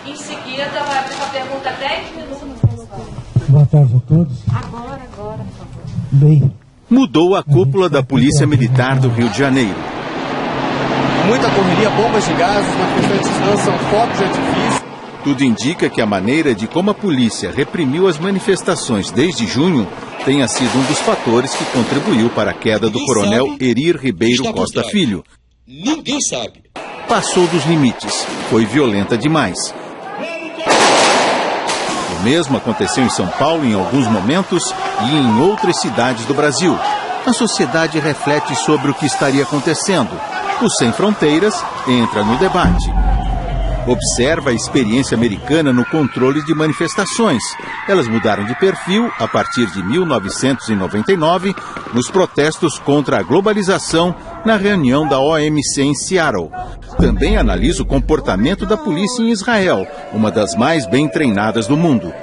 Em seguida, vai abrir uma pergunta 10 minutos. Boa tarde a todos. Agora, por favor. Bem. Mudou a cúpula da Polícia Militar do Rio de Janeiro. Muita correria, bombas de gás, os manifestantes lançam fogos de artifício. Tudo indica que a maneira de como a polícia reprimiu as manifestações desde junho tenha sido um dos fatores que contribuiu para a queda do coronel Erir Ribeiro Costa Filho. Ninguém sabe. Passou dos limites, foi violenta demais. O mesmo aconteceu em São Paulo em alguns momentos e em outras cidades do Brasil. A sociedade reflete sobre o que estaria acontecendo. O Sem Fronteiras entra no debate. Observa a experiência americana no controle de manifestações. Elas mudaram de perfil a partir de 1999, nos protestos contra a globalização na reunião da OMC em Seattle. Também analisa o comportamento da polícia em Israel, uma das mais bem treinadas do mundo.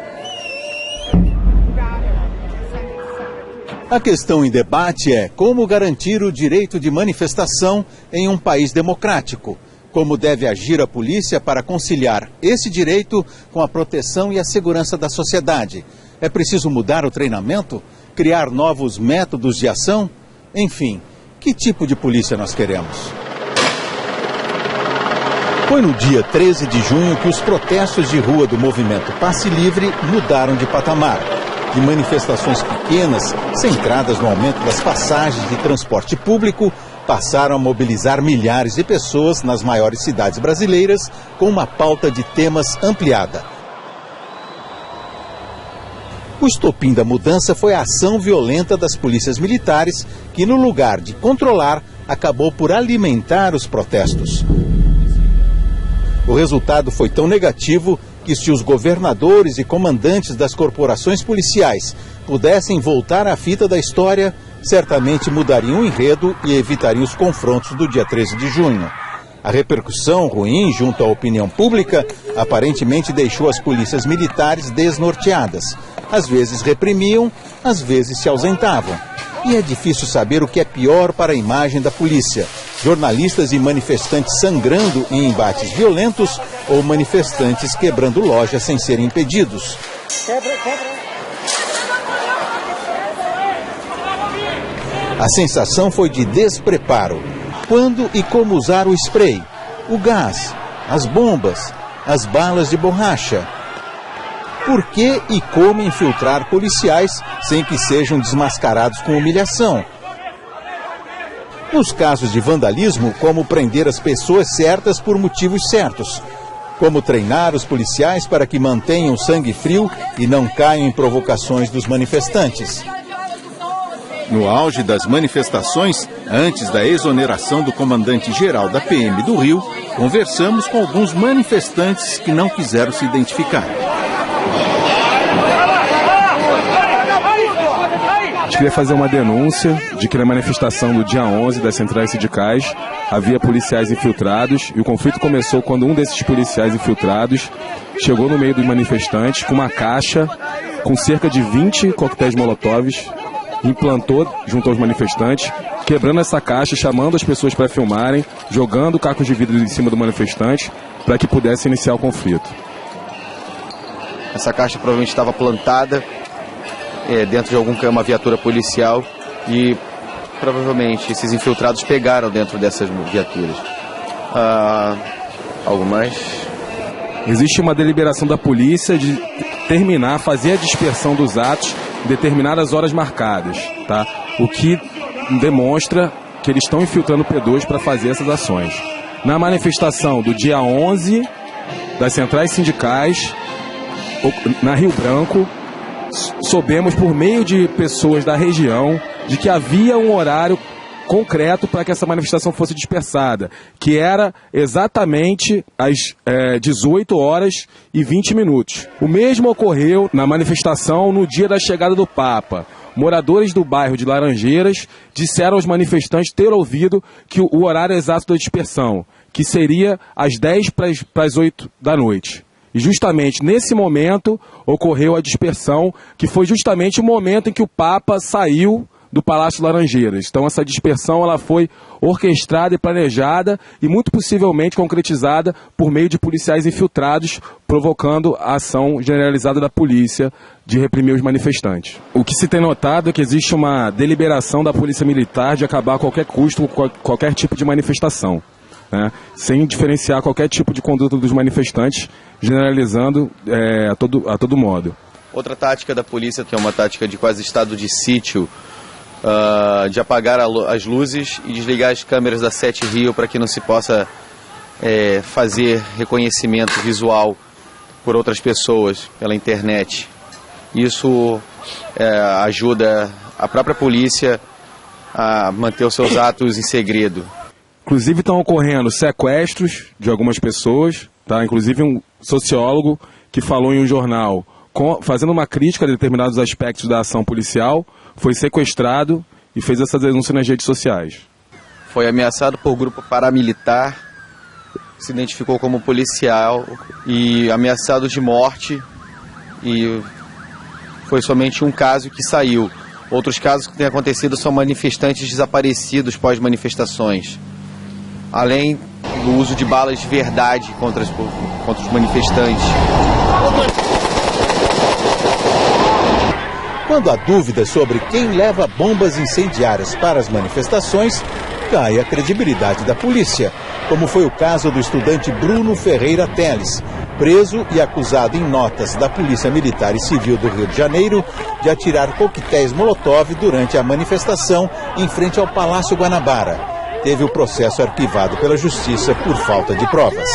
A questão em debate é como garantir o direito de manifestação em um país democrático. Como deve agir a polícia para conciliar esse direito com a proteção e a segurança da sociedade? É preciso mudar o treinamento? Criar novos métodos de ação? Enfim, que tipo de polícia nós queremos? Foi no dia 13 de junho que os protestos de rua do movimento Passe Livre mudaram de patamar. De manifestações pequenas, centradas no aumento das passagens de transporte público, passaram a mobilizar milhares de pessoas nas maiores cidades brasileiras com uma pauta de temas ampliada. O estopim da mudança foi a ação violenta das polícias militares que, no lugar de controlar, acabou por alimentar os protestos. O resultado foi tão negativo que, se os governadores e comandantes das corporações policiais pudessem voltar à fita da história, certamente mudariam o enredo e evitariam os confrontos do dia 13 de junho. A repercussão ruim junto à opinião pública aparentemente deixou as polícias militares desnorteadas. Às vezes reprimiam, às vezes se ausentavam. E é difícil saber o que é pior para a imagem da polícia: jornalistas e manifestantes sangrando em embates violentos ou manifestantes quebrando lojas sem serem impedidos. A sensação foi de despreparo. Quando e como usar o spray, o gás, as bombas, as balas de borracha? Por que e como infiltrar policiais sem que sejam desmascarados com humilhação? Nos casos de vandalismo, como prender as pessoas certas por motivos certos? Como treinar os policiais para que mantenham sangue frio e não caiam em provocações dos manifestantes? No auge das manifestações, antes da exoneração do comandante-geral da PM do Rio, conversamos com alguns manifestantes que não quiseram se identificar. A gente queria fazer uma denúncia de que na manifestação do dia 11 das centrais sindicais havia policiais infiltrados, e o conflito começou quando um desses policiais infiltrados chegou no meio dos manifestantes com uma caixa com cerca de 20 coquetéis molotovs, implantou junto aos manifestantes, quebrando essa caixa, chamando as pessoas para filmarem, jogando cacos de vidro em cima do manifestante para que pudesse iniciar o conflito. Essa caixa provavelmente estava plantada dentro de alguma viatura policial e provavelmente esses infiltrados pegaram dentro dessas viaturas. Algo mais? Existe uma deliberação da polícia de fazer a dispersão dos atos em determinadas horas marcadas, tá? O que demonstra que eles estão infiltrando P2 para fazer essas ações. Na manifestação do dia 11 das centrais sindicais, na Rio Branco, soubemos por meio de pessoas da região de que havia um horário concreto para que essa manifestação fosse dispersada, que era exatamente às 18 horas e 20 minutos. O mesmo ocorreu na manifestação no dia da chegada do Papa. Moradores do bairro de Laranjeiras disseram aos manifestantes ter ouvido que o horário exato da dispersão, que seria às 10 para as 8 da noite. E justamente nesse momento ocorreu a dispersão, que foi justamente o momento em que o Papa saiu do Palácio Laranjeiras. Então essa dispersão ela foi orquestrada e planejada e muito possivelmente concretizada por meio de policiais infiltrados, provocando a ação generalizada da polícia de reprimir os manifestantes. O que se tem notado é que existe uma deliberação da Polícia Militar de acabar a qualquer custo com qualquer tipo de manifestação, né, sem diferenciar qualquer tipo de conduta dos manifestantes, generalizando a todo modo. Outra tática da polícia, que é uma tática de quase estado de sítio, de apagar as luzes e desligar as câmeras da 7 Rio para que não se possa fazer reconhecimento visual por outras pessoas pela internet. Isso ajuda a própria polícia a manter os seus atos em segredo. Inclusive estão ocorrendo sequestros de algumas pessoas, tá? Inclusive um sociólogo que falou em um jornal, fazendo uma crítica a determinados aspectos da ação policial, foi sequestrado e fez essa denúncia nas redes sociais. Foi ameaçado por grupo paramilitar, se identificou como policial e ameaçado de morte, e foi somente um caso que saiu. Outros casos que têm acontecido são manifestantes desaparecidos pós-manifestações, além do uso de balas de verdade contra os manifestantes. Quando há dúvidas sobre quem leva bombas incendiárias para as manifestações, cai a credibilidade da polícia, como foi o caso do estudante Bruno Ferreira Teles, preso e acusado em notas da Polícia Militar e Civil do Rio de Janeiro de atirar coquetéis Molotov durante a manifestação em frente ao Palácio Guanabara. Teve o processo arquivado pela Justiça por falta de provas.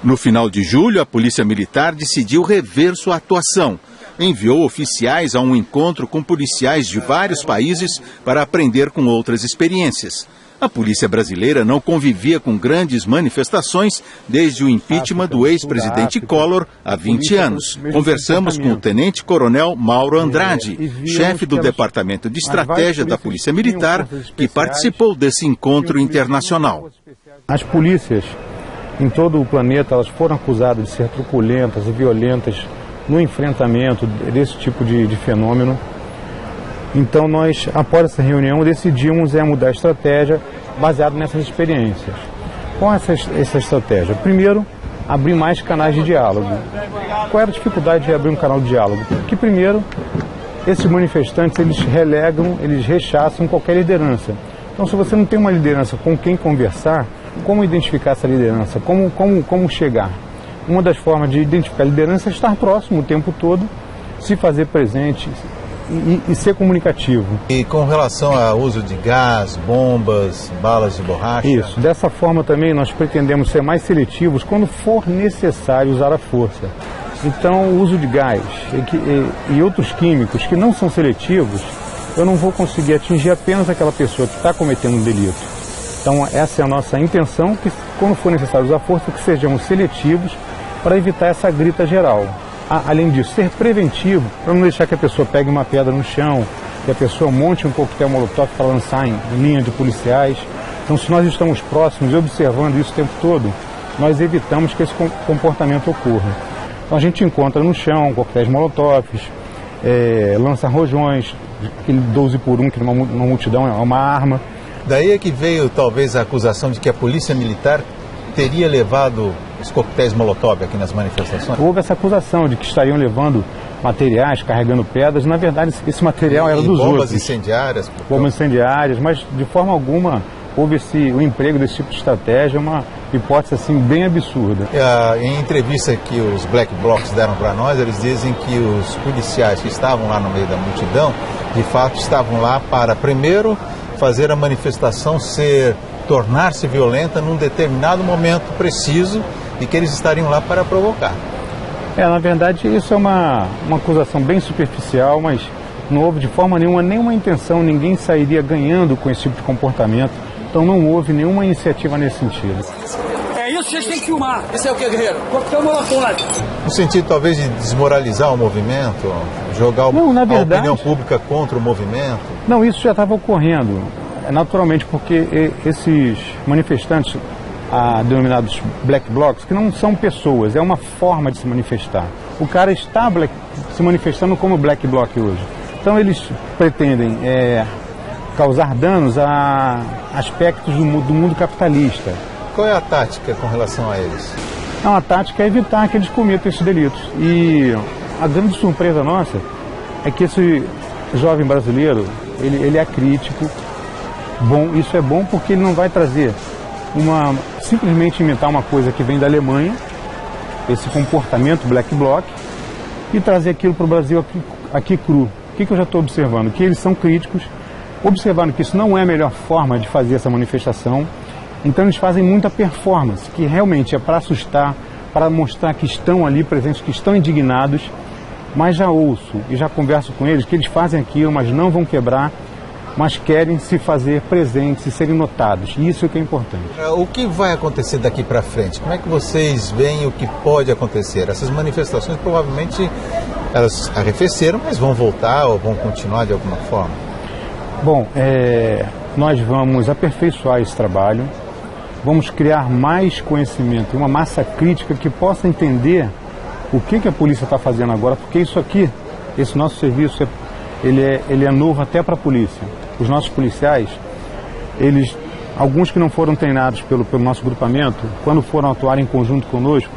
No final de julho, a Polícia Militar decidiu rever sua atuação. Enviou oficiais a um encontro com policiais de vários países para aprender com outras experiências. A polícia brasileira não convivia com grandes manifestações desde o impeachment do ex-presidente Collor há 20 anos. Conversamos com o tenente-coronel Mauro Andrade, chefe do Departamento de Estratégia da Polícia Militar, que participou desse encontro internacional. As polícias em todo o planeta, elas foram acusadas de ser truculentas e violentas no enfrentamento desse tipo de fenômeno. Então nós, após essa reunião, decidimos mudar a estratégia baseado nessas experiências. Qual é essa estratégia? Primeiro, abrir mais canais de diálogo. Qual era a dificuldade de abrir um canal de diálogo? Porque primeiro, esses manifestantes, eles relegam, eles rechaçam qualquer liderança. Então se você não tem uma liderança com quem conversar, como identificar essa liderança? Como chegar? Uma das formas de identificar a liderança é estar próximo o tempo todo, se fazer presente e ser comunicativo. E com relação ao uso de gás, bombas, balas de borracha? Isso. Dessa forma também nós pretendemos ser mais seletivos quando for necessário usar a força. Então o uso de gás e outros químicos que não são seletivos, eu não vou conseguir atingir apenas aquela pessoa que está cometendo um delito. Então essa é a nossa intenção, que quando for necessário usar força, que sejamos seletivos para evitar essa grita geral. Além disso, ser preventivo, para não deixar que a pessoa pegue uma pedra no chão, que a pessoa monte um coquetel Molotov para lançar em linha de policiais. Então se nós estamos próximos e observando isso o tempo todo, nós evitamos que esse comportamento ocorra. Então a gente encontra no chão coquetéis Molotovs, lança-rojões, aquele 12 por 1, que numa multidão é uma arma. Daí é que veio talvez a acusação de que a Polícia Militar teria levado os coquetéis Molotov aqui nas manifestações? Houve essa acusação de que estariam levando materiais, carregando pedras. Na verdade, esse material era dos outros. Bombas incendiárias? Bombas incendiárias, mas de forma alguma houve o emprego desse tipo de estratégia, uma hipótese assim bem absurda. Em entrevista que os Black Blocs deram para nós, eles dizem que os policiais que estavam lá no meio da multidão, de fato estavam lá para, primeiro, fazer a manifestação tornar-se violenta num determinado momento preciso e que eles estariam lá para provocar. Na verdade, isso é uma acusação bem superficial, mas não houve de forma nenhuma intenção, ninguém sairia ganhando com esse tipo de comportamento, então não houve nenhuma iniciativa nesse sentido. É isso que vocês têm que filmar. Isso é o que, guerreiro? Coquetel Molotov. No sentido talvez de desmoralizar o movimento, jogar a opinião pública contra o movimento? Não, isso já estava ocorrendo, naturalmente, porque esses manifestantes, denominados Black Blocs, que não são pessoas, é uma forma de se manifestar. o cara está se manifestando como Black Bloc hoje. Então eles pretendem causar danos a aspectos do mundo capitalista. Qual é a tática com relação a eles? A tática é evitar que eles cometam esses delitos. E a grande surpresa nossa é que esse jovem brasileiro, ele é crítico. Bom, isso é bom porque ele não vai trazer simplesmente imitar uma coisa que vem da Alemanha, esse comportamento Black Bloc, e trazer aquilo para o Brasil aqui cru. O que eu já estou observando? Que eles são críticos, observando que isso não é a melhor forma de fazer essa manifestação. Então eles fazem muita performance, que realmente é para assustar, para mostrar que estão ali presentes, que estão indignados, mas já ouço e já converso com eles que eles fazem aquilo, mas não vão quebrar, mas querem se fazer presentes e serem notados. E isso é que é importante. O que vai acontecer daqui para frente? Como é que vocês veem o que pode acontecer? Essas manifestações provavelmente elas arrefeceram, mas vão voltar ou vão continuar de alguma forma? Bom, nós vamos aperfeiçoar esse trabalho. Vamos criar mais conhecimento, uma massa crítica que possa entender o que a polícia está fazendo agora, porque isso aqui, esse nosso serviço, ele é novo até para a polícia. Os nossos policiais, alguns que não foram treinados pelo nosso grupamento, quando foram atuar em conjunto conosco,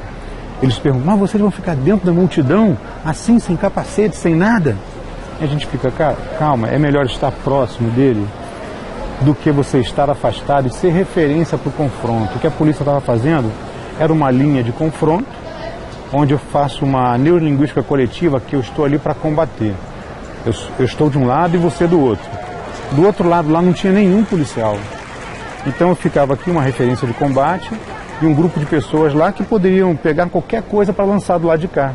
eles perguntam, mas vocês vão ficar dentro da multidão, assim, sem capacete, sem nada? E a gente fica, calma, é melhor estar próximo dele do que você estar afastado e ser referência para o confronto. O que a polícia estava fazendo era uma linha de confronto, onde eu faço uma neurolinguística coletiva que eu estou ali para combater. Eu estou de um lado e você do outro. Do outro lado lá não tinha nenhum policial. Então eu ficava aqui uma referência de combate e um grupo de pessoas lá que poderiam pegar qualquer coisa para lançar do lado de cá.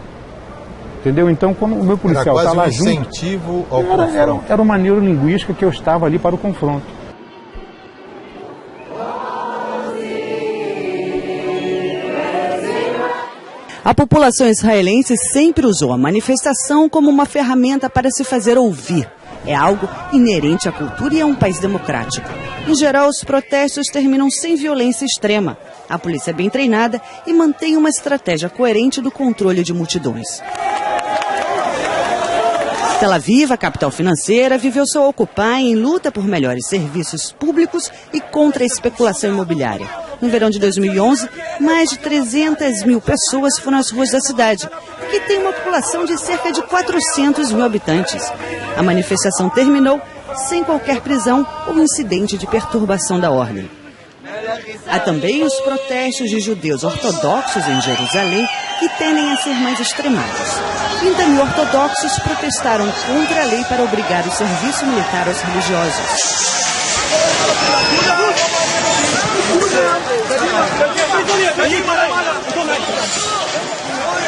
Entendeu? Então quando o meu policial está lá junto... Era quase um incentivo ao confronto. Era uma neurolinguística que eu estava ali para o confronto. A população israelense sempre usou a manifestação como uma ferramenta para se fazer ouvir. É algo inerente à cultura e a um país democrático. Em geral, os protestos terminam sem violência extrema. A polícia é bem treinada e mantém uma estratégia coerente do controle de multidões. Tel Aviv, a capital financeira, viveu seu Occupy em luta por melhores serviços públicos e contra a especulação imobiliária. No verão de 2011, mais de 300 mil pessoas foram às ruas da cidade, que tem uma população de cerca de 400 mil habitantes. A manifestação terminou sem qualquer prisão ou incidente de perturbação da ordem. Há também os protestos de judeus ortodoxos em Jerusalém, que tendem a ser mais extremados. 30 mil ortodoxos protestaram contra a lei para obrigar o serviço militar aos religiosos.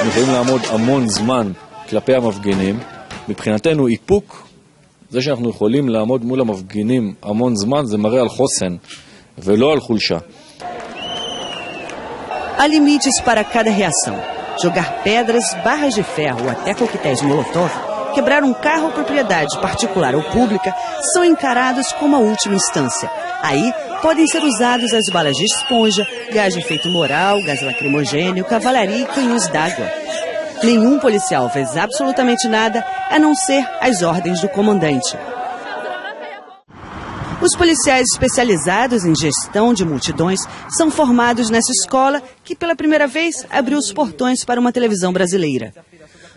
אנחנו יכולים לעמוד המון זמן כלפי המפגינים. מבחינתנו איפוק, זה שאנחנו יכולים לעמוד מול המפגינים המון זמן, זה מראה על חוסן ולא על חולשה. Há limites para cada reação. Jogar pedras, barras de ferro ou até coquetéis Molotov, quebrar um carro ou propriedade particular ou pública, são encarados como a última instância. Aí podem ser usados as balas de esponja, gás de efeito moral, gás lacrimogêneo, cavalaria e canhões d'água. Nenhum policial fez absolutamente nada a não ser as ordens do comandante. Os policiais especializados em gestão de multidões são formados nessa escola que pela primeira vez abriu os portões para uma televisão brasileira.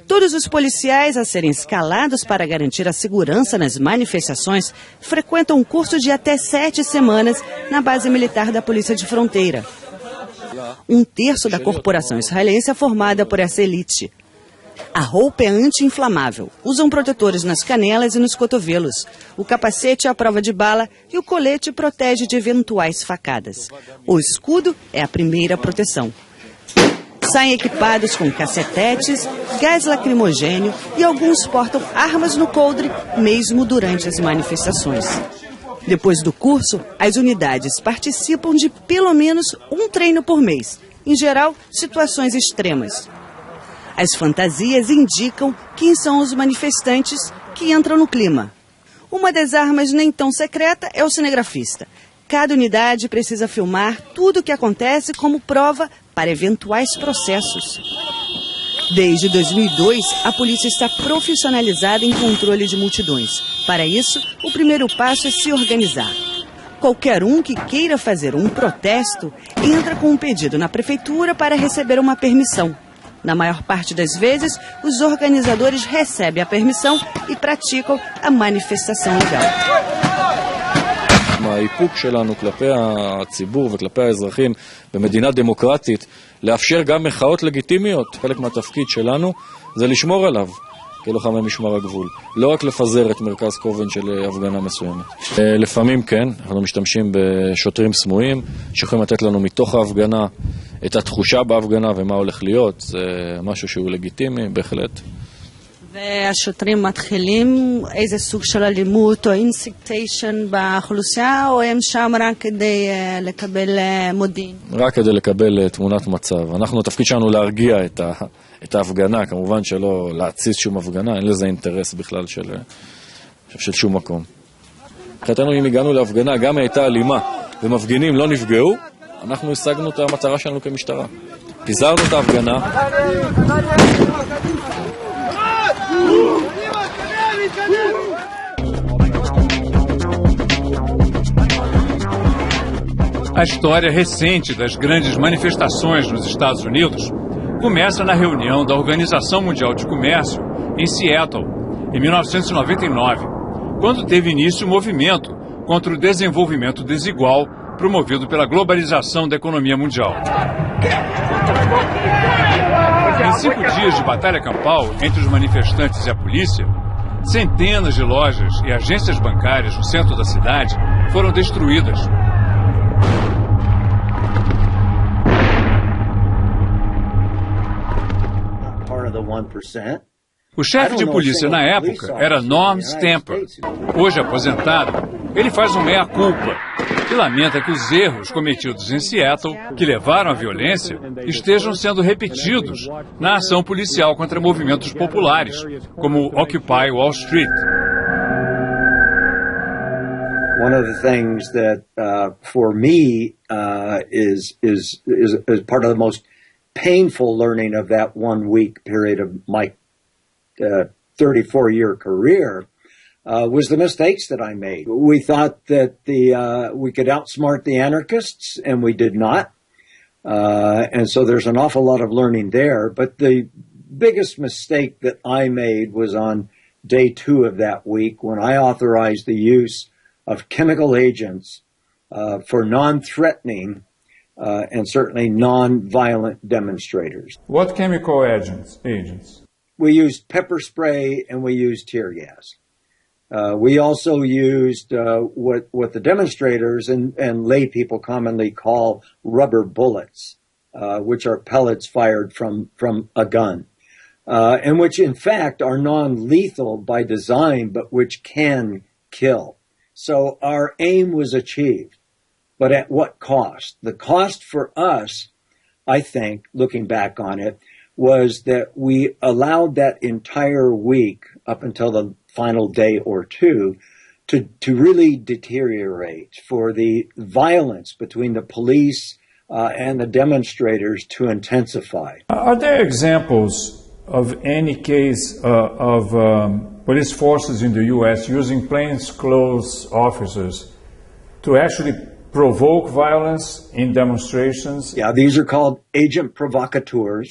Todos os policiais a serem escalados para garantir a segurança nas manifestações frequentam um curso de até 7 semanas na base militar da Polícia de Fronteira. 1/3 da corporação israelense é formada por essa elite. A roupa é anti-inflamável. Usam protetores nas canelas e nos cotovelos. O capacete é à prova de bala e o colete protege de eventuais facadas. O escudo é a primeira proteção. Saem equipados com cacetetes, gás lacrimogênio e alguns portam armas no coldre, mesmo durante as manifestações. Depois do curso, as unidades participam de pelo menos um treino por mês. Em geral, situações extremas. As fantasias indicam quem são os manifestantes que entram no clima. Uma das armas nem tão secreta é o cinegrafista. Cada unidade precisa filmar tudo o que acontece como prova para eventuais processos. Desde 2002, a polícia está profissionalizada em controle de multidões. Para isso, o primeiro passo é se organizar. Qualquer um que queira fazer um protesto entra com um pedido na prefeitura para receber uma permissão. Na maior parte das vezes, os organizadores recebem a permissão e praticam a manifestação legal. האיפוק שלנו כלפי הציבור וכלפי האזרחים במדינה דמוקרטית, לאפשר גם מחאות לגיטימיות. חלק מהתפקיד שלנו זה לשמור עליו כלוחמי משמר הגבול. לא רק לפזר את מרכז כובן של הפגנה מסוימת. לפעמים כן, אנחנו משתמשים בשוטרים סמויים, שיכולים לתת לנו מתוך ההפגנה את התחושה בהפגנה ומה הולך להיות. זה משהו שהוא לגיטימי, בהחלט. והשוטרים מתחילים איזה סוג של אלימות או אינסיקטיישן באוכלוסייה, או הם שם רק כדי לקבל מודיעין? רק כדי לקבל תמונת מצב. אנחנו, התפקיד שלנו להרגיע את ההפגנה, כמובן שלא להציץ שום הפגנה, אין לזה אינטרס בכלל של שום מקום. מבחינתנו, אם הגענו להפגנה, גם הייתה אלימה ומפגינים לא נפגעו, אנחנו השגנו את המטרה שלנו כמשטרה. פיזרנו את ההפגנה. A história recente das grandes manifestações nos Estados Unidos começa na reunião da Organização Mundial de Comércio em Seattle, em 1999, quando teve início o movimento contra o desenvolvimento desigual promovido pela globalização da economia mundial. Em 5 dias de batalha campal entre os manifestantes e a polícia, centenas de lojas e agências bancárias no centro da cidade foram destruídas. O chefe de polícia na época era Norm Stamper. Hoje aposentado, ele faz um meia-culpa e lamenta que os erros cometidos em Seattle, que levaram à violência, estejam sendo repetidos na ação policial contra movimentos populares, como Occupy Wall Street. One of the things that, for me, is part of the most painful learning of that 1 week period of my 34-year career was the mistakes that I made. We thought that we could outsmart the anarchists, and we did not. And so there's an awful lot of learning there. But the biggest mistake that I made was on day 2 of that week when I authorized the use of chemical agents for non-threatening and certainly non-violent demonstrators. What chemical agents? We used pepper spray and we used tear gas. We also used what the demonstrators and lay people commonly call rubber bullets, which are pellets fired from a gun, and which in fact are non-lethal by design, but which can kill. So our aim was achieved. But at what cost? The cost for us, I think, looking back on it, was that we allowed that entire week up until the final day or two to really deteriorate, for the violence between the police and the demonstrators to intensify. Are there examples of any case of police forces in the U.S. using plainclothes officers to actually provoke violence in demonstrations? Yeah, these are called agent provocateurs,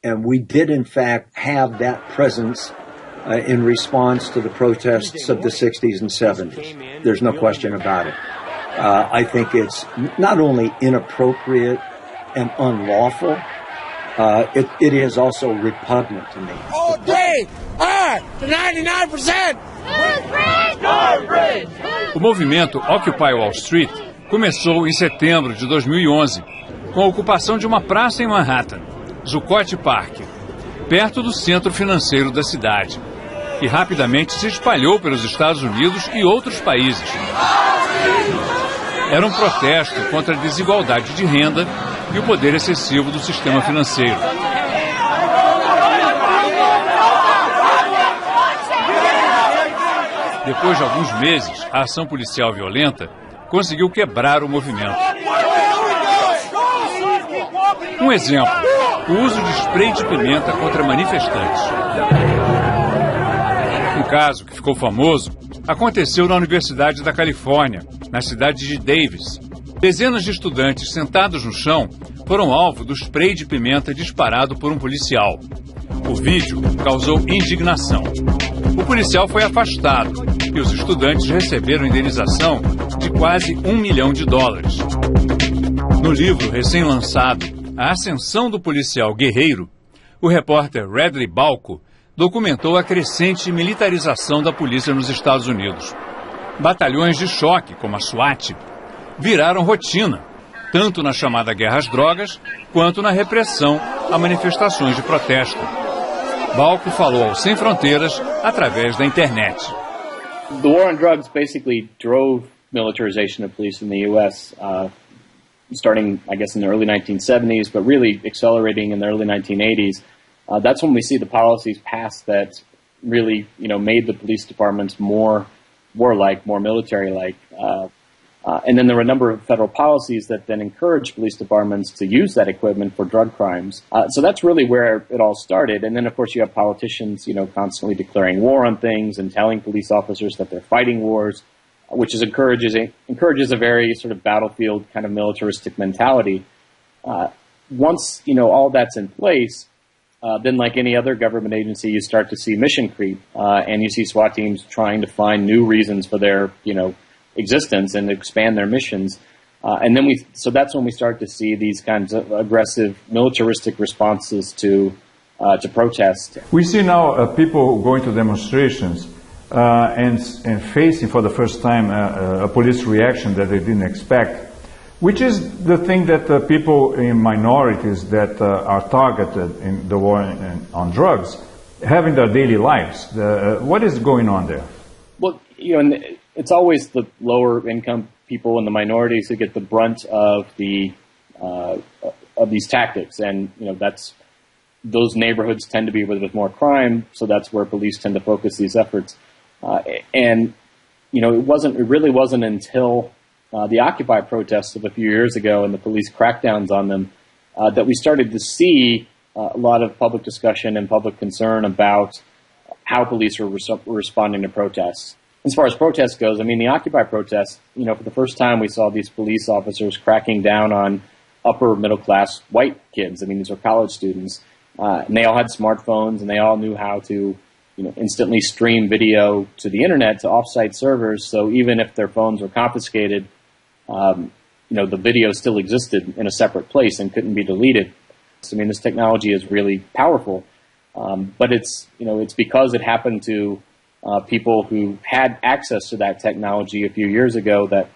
and we did in fact have that presence in response to the protests of the 60s and 70s. There's no question about it. I think it's not only inappropriate and unlawful, it is also repugnant to me. All day, 99%! O movimento Occupy Wall Street começou em setembro de 2011, com a ocupação de uma praça em Manhattan, Zuccotti Park, perto do centro financeiro da cidade, e rapidamente se espalhou pelos Estados Unidos e outros países. Era um protesto contra a desigualdade de renda e o poder excessivo do sistema financeiro. Depois de alguns meses, a ação policial violenta conseguiu quebrar o movimento. Um exemplo, o uso de spray de pimenta contra manifestantes. Um caso que ficou famoso aconteceu na Universidade da Califórnia, na cidade de Davis. Dezenas de estudantes sentados no chão foram alvo do spray de pimenta disparado por um policial. O vídeo causou indignação. O policial foi afastado e os estudantes receberam indenização de quase $1 milhão. No livro recém-lançado, A Ascensão do Policial Guerreiro, o repórter Radley Balco documentou a crescente militarização da polícia nos Estados Unidos. Batalhões de choque, como a SWAT, viraram rotina, tanto na chamada guerra às drogas, quanto na repressão a manifestações de protesto. Balco falou ao Sem Fronteiras através da internet. The war on drugs basically drove militarization of police in the U.S., starting, I guess, in the early 1970s, but really accelerating in the early 1980s. That's when we see the policies passed that really, made the police departments more war-like, more military-like. And then there were a number of federal policies that then encouraged police departments to use that equipment for drug crimes. So that's really where it all started. And then, of course, you have politicians, constantly declaring war on things and telling police officers that they're fighting wars, which encourages a very sort of battlefield kind of militaristic mentality. Once, all that's in place, then like any other government agency, you start to see mission creep, and you see SWAT teams trying to find new reasons for their, existence and expand their missions. And then so that's when we start to see these kinds of aggressive militaristic responses to protest. We see now people going to demonstrations and facing for the first time a police reaction that they didn't expect, which is the thing that people in minorities that are targeted in the war on drugs have in their daily lives. What is going on there? Well, it's always the lower income people and the minorities who get the brunt of these tactics, and those neighborhoods tend to be with more crime, so that's where police tend to focus these efforts. And it really wasn't until the Occupy protests of a few years ago and the police crackdowns on them that we started to see a lot of public discussion and public concern about how police were responding to protests. As far as protests goes, the Occupy protests, for the first time we saw these police officers cracking down on upper middle class white kids. These were college students, and they all had smartphones, and they all knew how to, instantly stream video to the internet to off-site servers. So even if their phones were confiscated, the video still existed in a separate place and couldn't be deleted. So, this technology is really powerful, but it's because it happened to people who had access to that technology a few years ago that,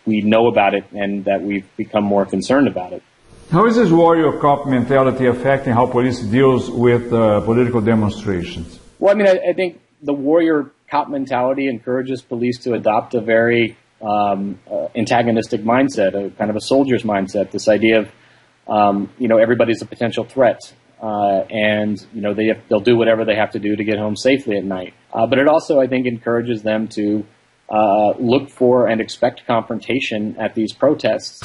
we know about it and that we've become more concerned about it. How is this warrior cop mentality affecting how police deals with political demonstrations? Well, I think the warrior cop mentality encourages police to adopt a very antagonistic mindset, a kind of a soldier's mindset, this idea of, everybody's a potential threat. And they'll do whatever they have to do to get home safely at night. But it also, I think, encourages them to look for and expect confrontation at these protests.